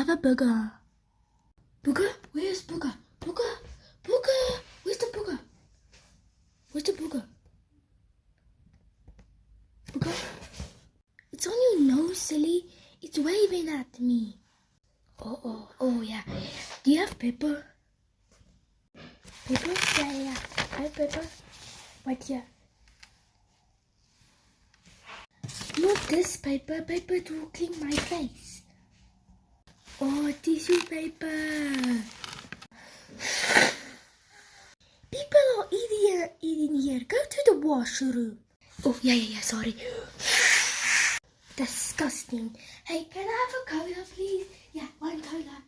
have a booger. Booger? Where's Booger? Booger? Booger? Where's the booger? Where's the booger? Booger? It's on your nose, silly. It's waving at me. Oh, yeah. Do you have paper? Paper? Yeah. I have paper. Right here. Not this paper to clean my face. Oh, tissue paper. People are eating here. Go to the washroom. Oh, yeah, sorry. Disgusting. Hey, can I have a cola, please? Yeah, one cola.